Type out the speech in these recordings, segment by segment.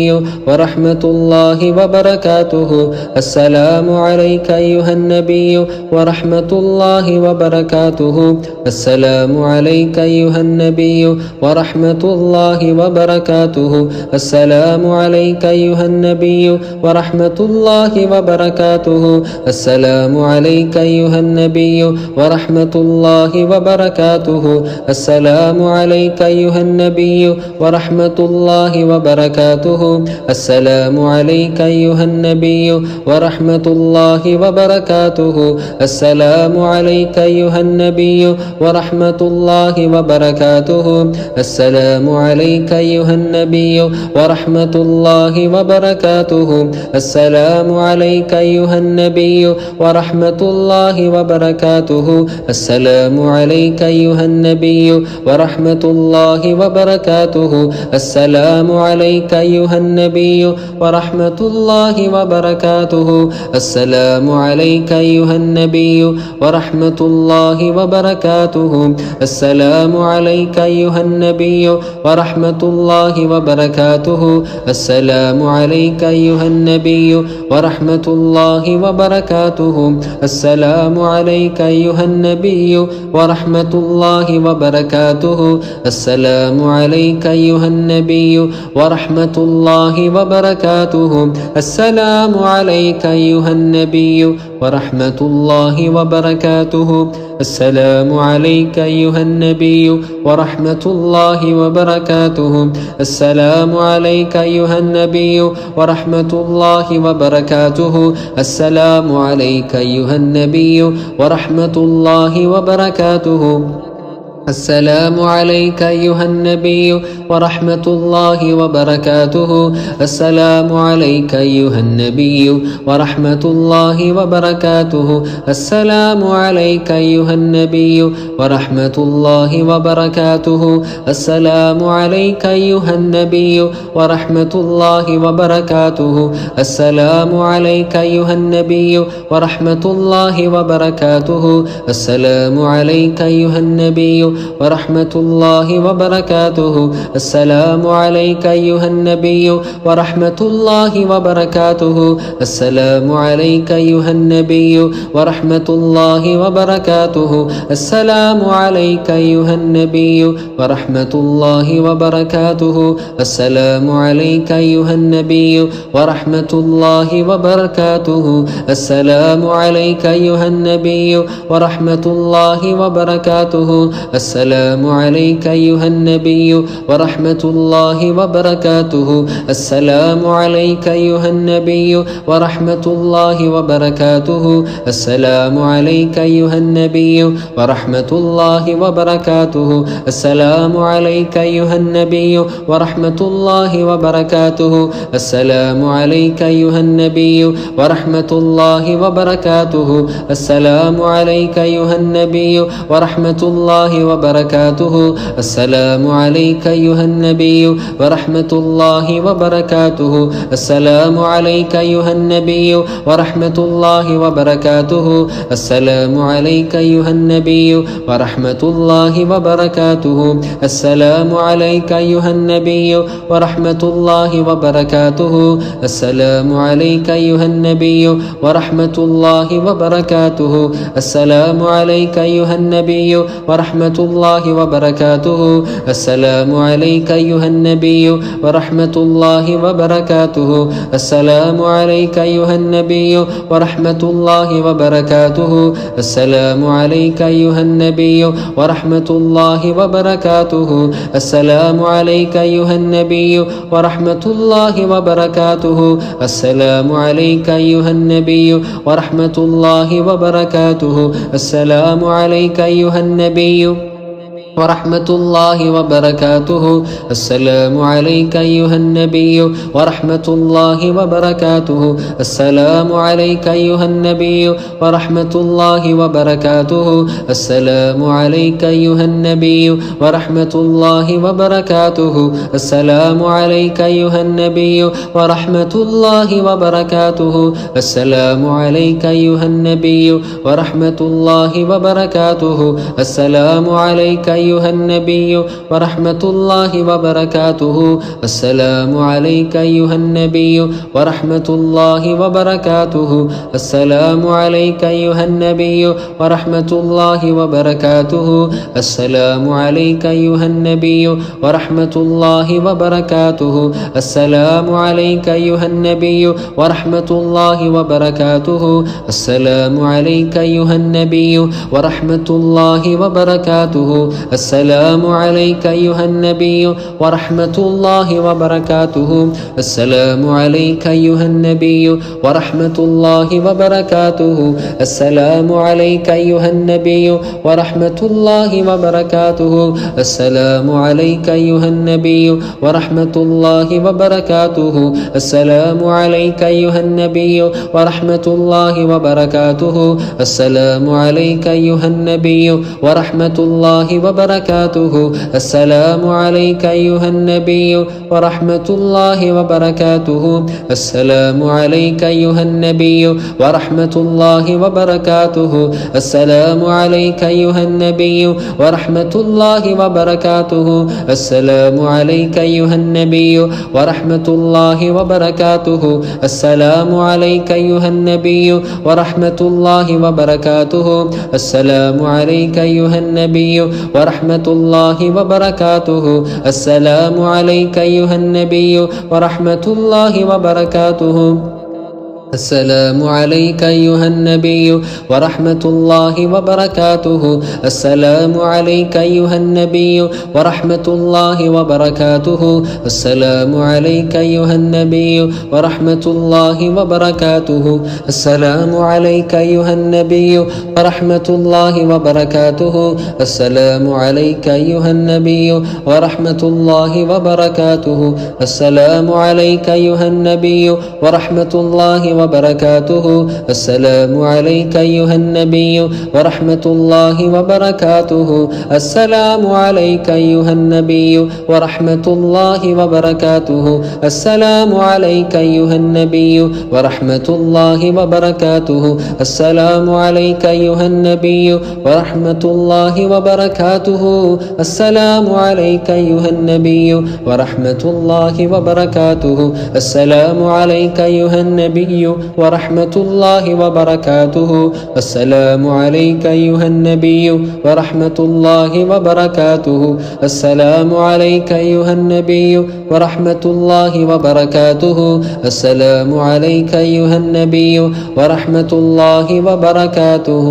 النبي ورحمة الله وبركاته. السلام عليك أيها النبي ورحمة الله وبركاته. السلام عليك أيها النبي ورحمة الله وبركاته. السلام عليك أيها النبي ورحمة الله وبركاته. السلام عليك أيها النبي ورحمة الله وبركاته. السلام عليك أيها النبي ورحمة الله وبركاته. السلام عليك أيها النبي ورحمة الله وبركاته. السلام عليك أيها النبي ورحمة الله وبركاته. السلام عليك أيها النبي ورحمة الله وبركاته. السلام عليك أيها النبي ورحمة الله وبركاته. السلام عليك أيها النبي ورحمة الله وبركاته. السلام عليك أيها النبي ورحمة الله وبركاته. السلام عليك أيها النبي ورحمة الله وبركاته. السلام عليك أيها النبي ورحمة الله وبركاته. السلام عليك أيها النبي ورحمة الله وبركاته. السلام عليك أيها النبي ورحمة الله وبركاته. السلام عليك أيها النبي ورحمة الله وبركاته. السلام عليك أيها النبي ورحمة الله وبركاته. السلام عليك أيها النبي ورحمة الله وبركاته. السلام عليك أيها النبي ورحمة الله وبركاته. السلام عليك أيها النبي ورحمة الله وبركاته. السلام عليك أيها النبي ورحمة الله وبركاته. السلام عليك أيها النبي ورحمة الله وبركاته. السلام عليك أيها النبي ورحمة الله وبركاته. السلام عليك أيها النبي ورحمة الله وبركاته. السلام عليك أيها النبي ورحمة الله وبركاته. السلام عليك أيها النبي ورحمة الله وبركاته. السلام عليك أيها النبي ورحمة الله وبركاته. السلام عليك أيها النبي ورحمة الله وبركاته. السلام عليك أيها النبي ورحمة الله وبركاته. السلام عليك أيها النبي ورحمة الله وبركاته. السلام عليك أيها النبي ورحمة الله وبركاته. السلام عليك أيها النبي ورحمة الله وبركاته. السلام عليك أيها النبي ورحمة الله وبركاته. السلام عليك أيها النبي ورحمة الله وبركاته. السلام عليك أيها النبي ورحمة الله وبركاته. السلام عليك أيها النبي ورحمة الله وبركاته. السلام عليك أيها النبي ورحمة الله وبركاته. السلام عليك أيها النبي ورحمة الله وبركاته. السلام عليك أيها النبي ورحمة الله وبركاته. السلام عليك أيها النبي ورحمة الله وبركاته. السلام عليك أيها النبي ورحمة الله وبركاته. السلام عليك أيها النبي ورحمة الله وبركاته. السلام عليك أيها النبي ورحمة الله وبركاته. السلام عليك أيها النبي ورحمة الله وبركاته. السلام عليك أيها النبي ورحمة الله وبركاته. السلام عليك أيها النبي ورحمة الله وبركاته. السلام عليك أيها النبي ورحمة الله وبركاته. السلام عليك أيها النبي ورحمة الله وبركاته. السلام عليك أيها النبي ورحمة الله وبركاته. السلام عليك أيها النبي ورحمة الله وبركاته. السلام عليك أيها النبي ورحمة الله وبركاته. السلام عليك أيها النبي ورحمة الله وبركاته. السلام عليك أيها النبي ورحمة الله وبركاته. السلام عليك أيها النبي ورحمة الله وبركاته. السلام عليك أيها النبي ورحمة الله وبركاته. السلام عليك أيها النبي ورحمة الله وبركاته. السلام عليك أيها النبي ورحمة الله وبركاته. السلام عليك أيها النبي ورحمة الله وبركاته. السلام عليك أيها النبي ورحمة الله وبركاته. السلام عليك أيها النبي ورحمة الله وبركاته. السلام عليك أيها النبي ورحمة الله وبركاته. السلام عليك أيها النبي ورحمة الله وبركاته. السلام عليك أيها النبي ورحمة الله وبركاته. السلام عليك أيها النبي ورحمة الله وبركاته. السلام عليك أيها النبي ورحمة الله وبركاته. السلام عليك أيها النبي ورحمة الله وبركاته. السلام عليك أيها النبي ورحمة الله وبركاته. السلام عليك أيها النبي ورحمة الله وبركاته. السلام عليك أيها النبي ورحمة الله وبركاته. السلام عليك أيها النبي ورحمة الله وبركاته. السلام عليك أيها النبي ورحمة الله وبركاته. السلام عليك أيها النبي ورحمة الله وبركاته. السلام عليك أيها النبي ورحمة الله وبركاته. السلام عليك أيها النبي ورحمة الله وبركاته. السلام عليك أيها النبي ورحمة الله وبركاته. السلام عليك أيها النبي ورحمة الله وبركاته. السلام عليك أيها النبي ورحمة الله وبركاته. السلام عليك أيها النبي ورحمة الله وبركاته. السلام عليك أيها النبي ورحمة الله وبركاته. السلام عليك أيها النبي ورحمة الله وبركاته. السلام عليك أيها النبي ورحمة الله وبركاته. السلام عليك أيها النبي ورحمة الله وبركاته. السلام عليك أيها النبي ورحمة الله وبركاته. السلام عليك أيها النبي ورحمة الله وبركاته. السلام عليك أيها النبي ورحمة الله وبركاته. السلام عليك أيها النبي ورحمة الله وبركاته. السلام عليك أيها النبي ورحمة الله وبركاته. السلام عليك أيها النبي ورحمة الله وبركاته.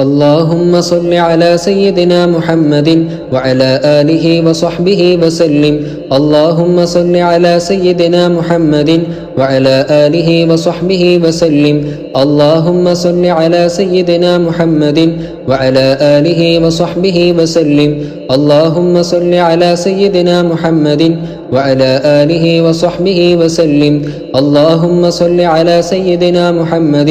اللهم صل على سيدنا محمد وعلى آله وصحبه وسلم. اللهم صل على سيدنا محمد وعلى آله وصحبه وسلم. اللهم صل على سيدنا محمد وعلى آله وصحبه وسلم. اللهم صل على سيدنا محمد وعلى آله وصحبه وسلم. اللهم صل على سيدنا محمد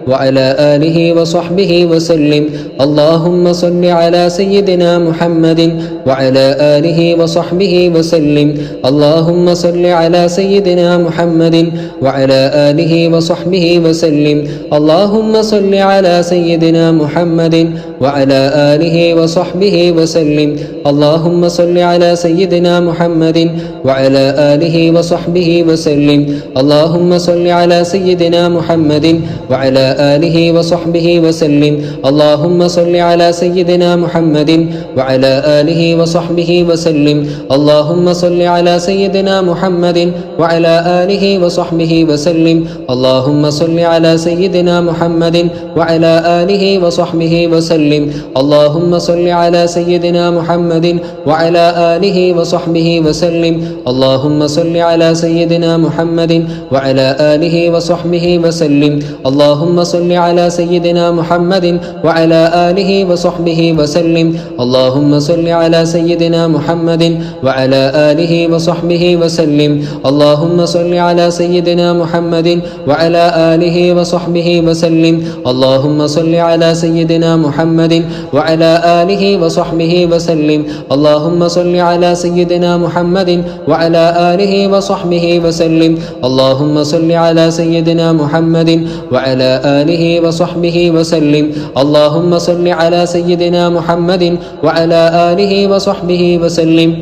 وعلى آله وصحبه وسلم. اللهم صل على سيدنا محمد وعلى آله وصحبه وسلم. اللهم صل على سيدنا محمد وعلى آله وصحبه وسلم. اللهم صل على سيدنا محمد وعلى آله وصحبه وسلم. اللهم صل على سيدنا محمد وعلى آله وصحبه وسلم. اللهم صل على سيدنا محمد وعلى آله وصحبه وسلم. اللهم صل على سيدنا محمد وعلى آله وصحبه وسلم. اللهم صل على سيدنا محمد وعلى آله وصحبه وسلم. اللهم صل على سيدنا محمد وعلى آله وصحبه وسلم. اللهم صل على سيدنا محمد وعلى آله وصحبه وسلم. اللهم صل على سيدنا محمد وعلى آله وصحبه وسلم. اللهم صل على سيدنا محمد وعلى آله وصحبه وسلم. اللهم صل على سيدنا محمد وعلى آله وصحبه وسلم. اللهم صل على سيدنا محمد وعلى آله وصحبه وسلم. اللهم صل على سيدنا محمد وعلى آله وصحبه وسلم. اللهم صل على سيدنا محمد وعلى آله وصحبه وسلم. اللهم صل على سيدنا محمد وعلى آله وصحبه وسلم. اللهم صل على سيدنا محمد وعلى آله وصحبه وسلم.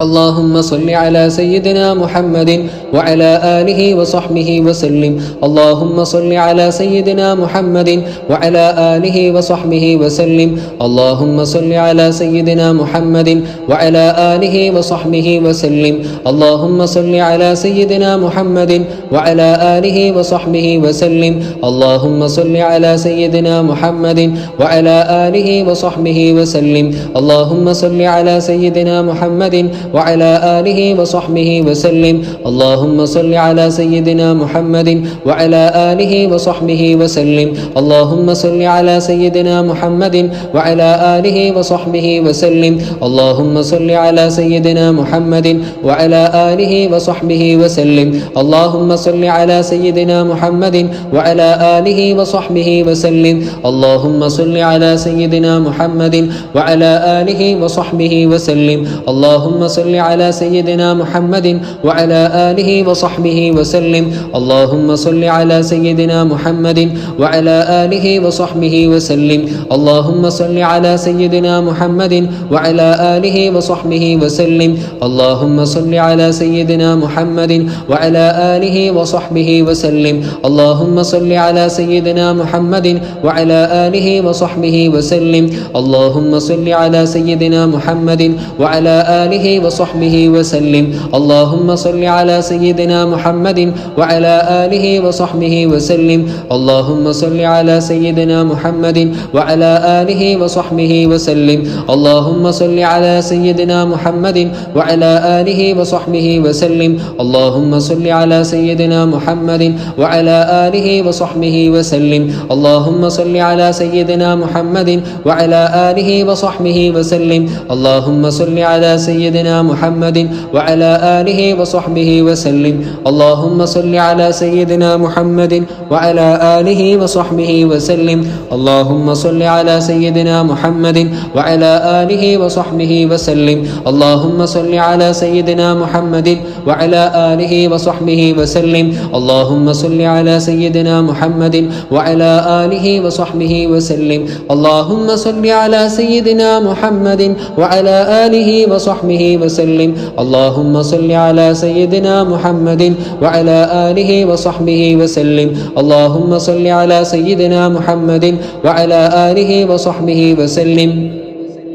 اللهم صل على سيدنا محمد وعلى آله وصحبه وسلم. اللهم صل على سيدنا محمد وعلى آله وصحبه وسلم. اللهم صل على سيدنا محمد وعلى آله وصحبه وسلم. اللهم صل على سيدنا محمد وعلى آله وصحبه وسلم. اللهم صل على سيدنا محمد وعلى آله وصحبه وسلم. اللهم صل على سيدنا محمد وعلى آله وصحبه وسلم. اللهم صل على سيدنا محمد وعلى آله وصحبه وسلم. اللهم صل على سيدنا محمد وعلى آله وصحبه وسلم. اللهم صل على سيدنا محمد وعلى آله وصحبه وسلم. اللهم صل على سيدنا محمد وعلى آله وصحبه وسلم. اللهم صل على سيدنا محمد وعلى آله وصحبه وسلم. اللهم صل على سيدنا محمد وعلى آله وصحبه وسلم. اللهم صل على سيدنا محمد وعلى آله وصحبه وسلم. اللهم صل على سيدنا محمد وعلى آله وصحبه وسلم. اللهم صل على سيدنا محمد وعلى آله وصحبه وسلم. اللهم صل على سيدنا محمد وعلى آله وصحبه وسلم. اللهم صل على سيدنا محمد وعلى آله وصحبه وسلم. اللهم صل على سيدنا محمد وعلى آله وصحبه وسلم. اللهم صل على سيدنا محمد وعلى آله وصحبه وسلم. اللهم صل على سيدنا محمد وعلى آله وصحبه وسلم. اللهم صل على سيدنا محمد وعلى آله وصحبه وسلم. اللهم صل على سيدنا محمد وعلى آله وصحبه وسلم. اللهم صل على سيدنا محمد وعلى آله وصحبه وسلم. اللهم صل على سيدنا محمد وعلى آله وصحبه وسلم. اللهم صل على سيدنا محمد وعلى آله وصحبه وسلم. اللهم صل على سيدنا محمد وعلى آله وصحبه وسلم. اللهم صل على سيدنا محمد وعلى آله وصحبه وسلم. اللهم صل على سيدنا محمد وعلى آله وصحبه وسلم. اللهم صل على سيدنا محمد وعلى آله وصحبه وسلم. اللهم صل على سيدنا محمد وعلى آله وصحبه وسلم. اللهم صل على سيدنا محمد وعلى آله وصحبه وسلم. اللهم صل على سيدنا محمد وعلى آله وصحبه وسلم.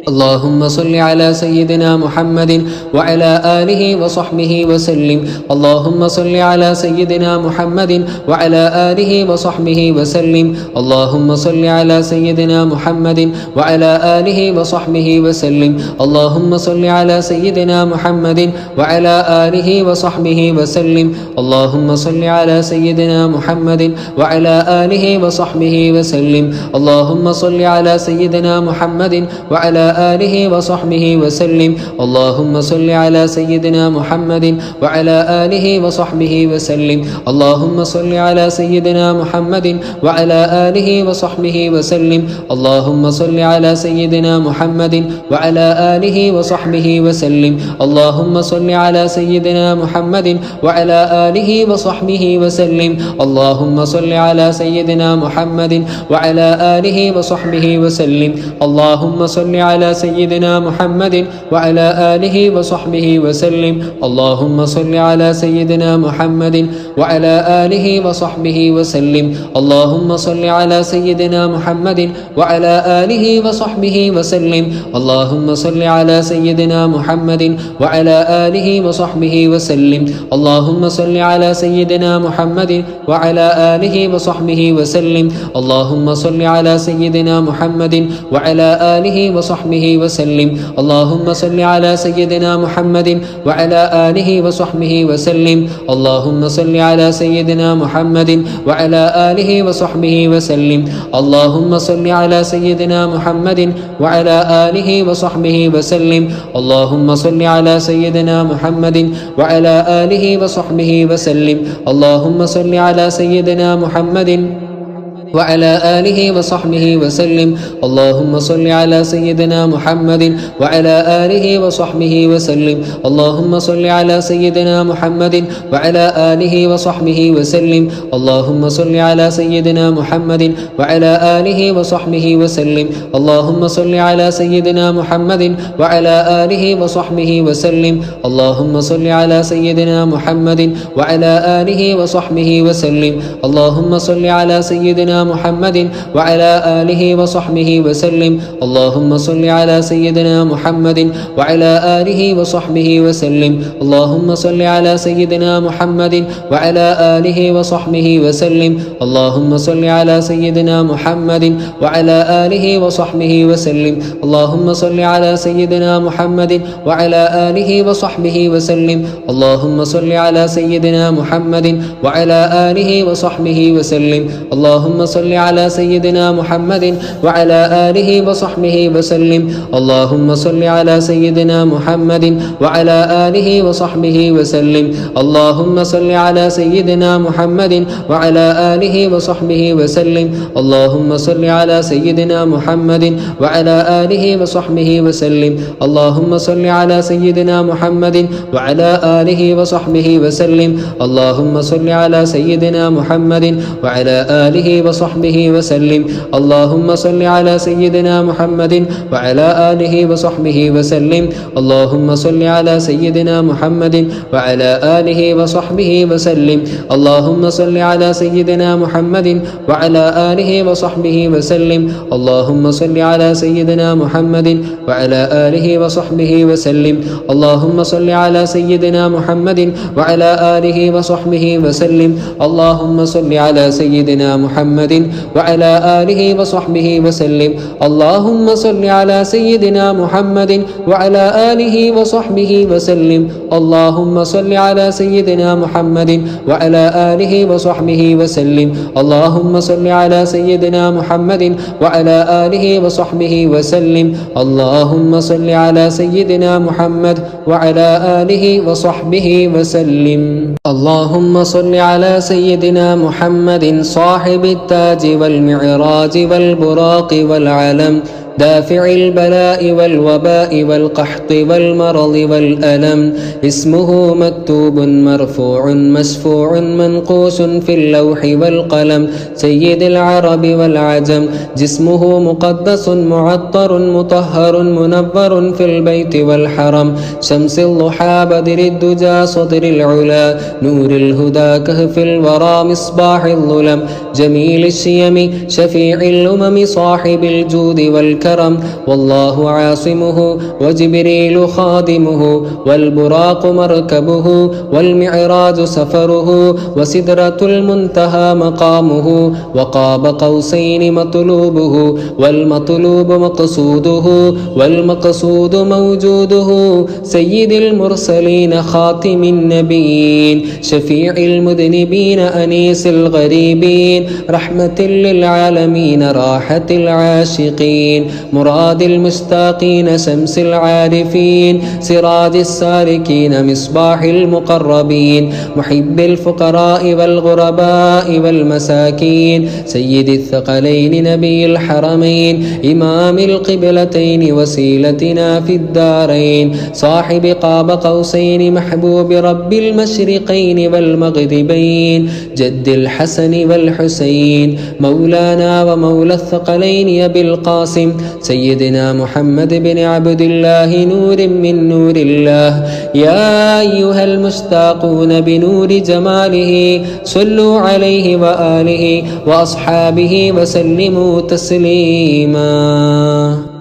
اللهم صل على سيدنا محمد وعلى آله وصحبه وسلم. اللهم صل على سيدنا محمد وعلى آله وصحبه وسلم. اللهم صل على سيدنا محمد وعلى آله وصحبه وسلم. اللهم صل على سيدنا محمد وعلى آله وصحبه وسلم. اللهم صل على سيدنا محمد وعلى آله وصحبه وسلم. اللهم صل على سيدنا محمد وعلى آله وصحبه وسلم. اللهم صل على سيدنا محمد وعلى آله وصحبه وسلم. اللهم صل على سيدنا محمد وعلى آله وصحبه وسلم. اللهم صل على سيدنا محمد وعلى آله وصحبه وسلم. اللهم صل على سيدنا محمد وعلى آله وصحبه وسلم. اللهم صل على سيدنا محمد وعلى آله وصحبه وسلم. اللهم صل على سيدنا محمد وعلى آله وصحبه وسلم. اللهم صل على سيدنا محمد وعلى آله وصحبه وسلم. اللهم صل على سيدنا محمد وعلى آله وصحبه وسلم. اللهم صل على سيدنا محمد وعلى آله وصحبه وسلم. اللهم صل على سيدنا محمد وعلى آله وصحبه وسلم. اللهم صل على سيدنا محمد وعلى آله وصحبه وسلم. اللهم صل على سيدنا محمد وعلى آله وصحبه وسلم. اللهم صل على سيدنا محمد وعلى آله وصحبه وسلم. اللهم صل على سيدنا محمد وعلى آله وصحبه وسلم. اللهم صل على سيدنا محمد وعلى آله وصحبه وسلم. اللهم صل على سيدنا محمد وعلى آله وصحبه وسلم. اللهم صل على سيدنا محمد وعلى آله وصحبه وسلم. اللهم صل على سيدنا محمد وعلى آله وصحبه وسلم. اللهم صل على سيدنا محمد وعلى آله وصحبه وسلم. اللهم صل على سيدنا محمد وعلى آله وصحبه وسلم. اللهم صل على سيدنا محمد وعلى آله وصحبه وسلم. اللهم صل على سيدنا محمد وعلى آله وصحبه وسلم. اللهم صل على سيدنا محمد وعلى آله وصحبه وسلم. اللهم صل على سيدنا محمد وعلى آله وصحبه وسلم. اللهم صل على سيدنا محمد وعلى آله وصحبه وسلم. اللهم صل على سيدنا محمد وعلى آله وصحبه وسلم. اللهم صل على سيدنا محمد وعلى آله وصحبه وسلم. اللهم صل على سيدنا محمد وعلى آله وصحبه وسلم. اللهم صل على سيدنا محمد وعلى آله وصحبه وسلم. اللهم صل على سيدنا محمد وعلى آله وصحبه وسلم. اللهم صل على سيدنا محمد وعلى آله وصحبه وسلم. اللهم صل على سيدنا محمد وعلى آله وصحبه وسلم. اللهم صل على سيدنا محمد وعلى آله وصحبه وسلم. اللهم صل على سيدنا محمد وعلى آله وصحبه وسلم. اللهم صل على سيدنا محمد وعلى آله وصحبه وسلم. اللهم صل على سيدنا محمد وعلى آله وصحبه وسلم. اللهم صل على سيدنا محمد وعلى آله وصحبه وسلم. اللهم صل على سيدنا محمد وعلى آله وصحبه وسلم. اللهم صل على سيدنا محمد وعلى آله وصحبه وسلم. اللهم صل على سيدنا محمد وعلى آله وصحبه وسلم. اللهم صل على سيدنا محمد وعلى آله وصحبه وسلم. اللهم صل على سيدنا محمد صاحب التاج والمعراج والبراق والعلم دافع البلاء والوباء والقحط والمرض والألم. اسمه مكتوب مرفوع مسفوع منقوش في اللوح والقلم. سيد العرب والعجم. جسمه مقدس معطر مطهر منور في البيت والحرم. شمس الضحى بدر الدجى صدر العلا نور الهدى كهف الورى مصباح الظلم. جميل الشيم شفيع الأمم صاحب الجود والكرم. والله عاصمه وجبريل خادمه والبراق مركبه والمعراج سفره وسدرة المنتهى مقامه وقاب قوسين مطلوبه والمطلوب مقصوده والمقصود موجوده. سيد المرسلين خاتم النبيين شفيع المذنبين أنيس الغريبين رحمة للعالمين راحة العاشقين مراد المشتاقين شمس العارفين سراج السالكين مصباح المقربين محب الفقراء والغرباء والمساكين سيد الثقلين نبي الحرمين إمام القبلتين وسيلتنا في الدارين صاحب قاب قوسين محبوب رب المشرقين والمغربين جد الحسن والحسين مولانا ومولى الثقلين أبي القاسم سيدنا محمد بن عبد الله نور من نور الله. يا أيها المشتاقون بنور جماله صلوا عليه وآله وأصحابه وسلموا تسليما.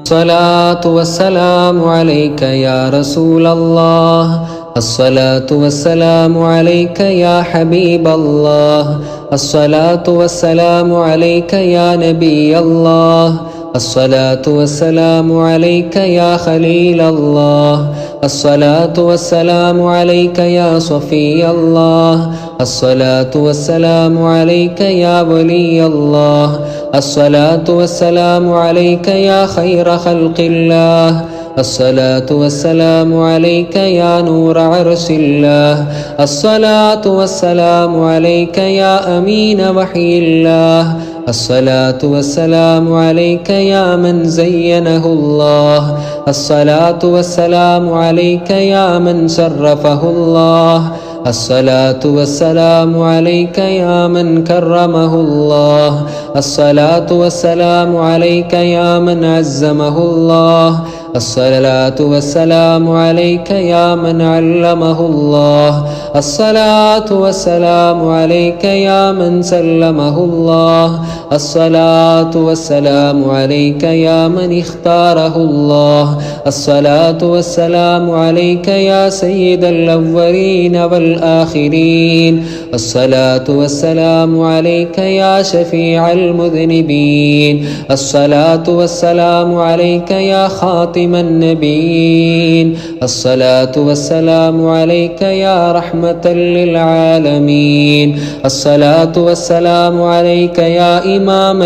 الصلاة والسلام عليك يا رسول الله. الصلاة والسلام عليك يا حبيب الله. الصلاة والسلام عليك يا نبي الله. الصلاة والسلام عليك يا خليل الله. الصلاة والسلام عليك يا صفي الله. الصلاة والسلام عليك يا ولي الله. الصلاة والسلام عليك يا خير خلق الله. الصلاة والسلام عليك يا نور عرش الله. الصلاة والسلام عليك يا أمين وحي الله. الصلاة والسلام عليك يا من زينه الله الصلاة والسلام عليك يا من شرفه الله الصلاة والسلام عليك يا من كرمه الله الصلاة والسلام عليك يا من عزمه الله الصلاة والسلام عليك يا من علمه الله الصلاة والسلام عليك يا من سلمه الله الصلاة والسلام عليك يا من اختاره الله الصلاة والسلام عليك يا سيد الأولين والآخرين الصلاة والسلام عليك يا شفيع المذنبين الصلاة والسلام عليك يا خاتم النبيين الصلاة والسلام عليك يا رحمة للعالمين الصلاة والسلام عليك يا إمام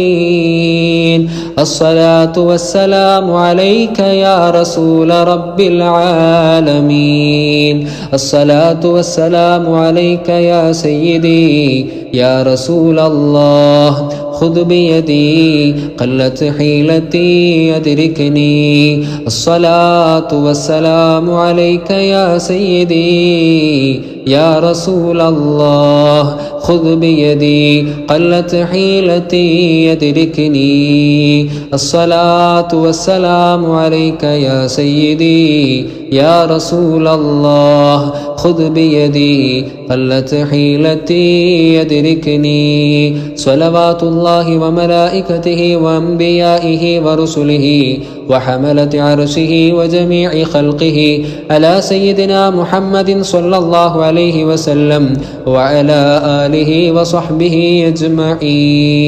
المتقين الصلاة والسلام عليك يا رسول رب العالمين الصلاة والسلام عليك يا سيدي يا رسول الله خذ بيدي قلت حيلتي أدركني الصلاة والسلام عليك يا سيدي يا رسول الله خذ بيدي قلت حيلتي أدركني الصلاة والسلام عليك يا سيدي يا رسول الله خذ بيدي قلت حيلتي أدركني صلوات الله وملائكته وأنبيائه ورسله وحملة عرشه وجميع خلقه على سيدنا محمد صلى الله عليه وسلم وعلى آله وصحبه أجمعين.